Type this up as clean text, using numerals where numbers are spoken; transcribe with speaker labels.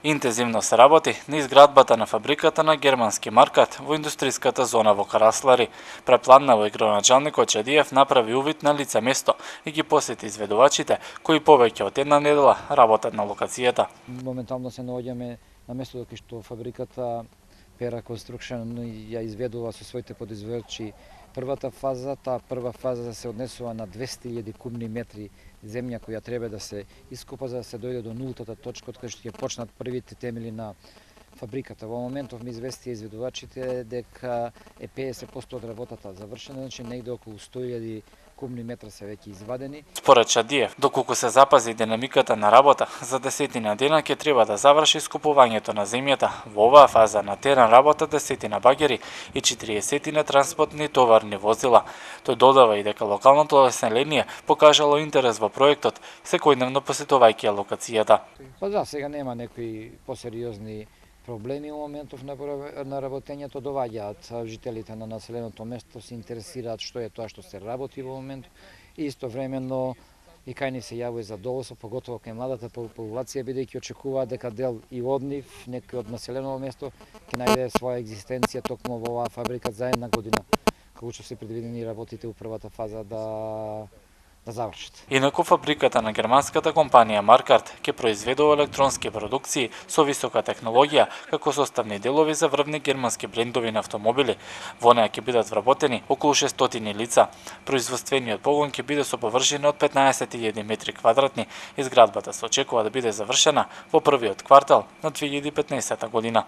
Speaker 1: Интензивно се работи на изградбата на фабриката на германски маркат во индустриската зона во Караслари. Препланнава и градоначалникот Чадиев направи увид на лице место и ги посети изведувачите кои повеќе од една недела работат на локацијата.
Speaker 2: Моментално се наоѓаме на местото кај што фабриката Pera Construction ја изведува со своите подизводачи првата фаза. Таа прва фаза се однесува на 200.000 кубни метри земја која треба да се ископа за да се дојде до нултата точка од кај што ќе почнат првите темели на фабриката. Во моментов ми извести изведувачите дека е 50% од работата завршена, значи негде околу 100.000 кубни метра се веќе извадени.
Speaker 1: Според Чадиев, доколку се запази динамиката на работа, за 10 дена ќе треба да заврши искупувањето на земјата. Во оваа фаза на терен работат 10 багери и 40 транспортни товарни возила. Тој додава и дека локалното население покажало интерес во проектот, секојдневно посетувајќи локацијата.
Speaker 2: Па да, сега нема некои посериозни проблеми во моментов на работењето, доваѓаат жителите на населеното место, се интересираат што е тоа што се работи во моментов и истовремено и кај ни се јавува задоволство, поготово кај младата популација, бидејќи очекуваат дека дел и од нив, некој од населеното место, ќе најде своја екзистенција токму во оваа фабрика за една година, како што се предвидени работите во првата фаза да завршат.
Speaker 1: Инаку фабриката на германската компанија Маркарт ќе произведува електронски продукции со висока технологија како составни делови за врвни германски брендови на автомобили. Во неа ќе бидат вработени околу 600 лица. Производствениот погон ќе биде со површина од 15.000 метри квадратни. Изградбата се очекува да биде завршена во првиот квартал на 2015 година.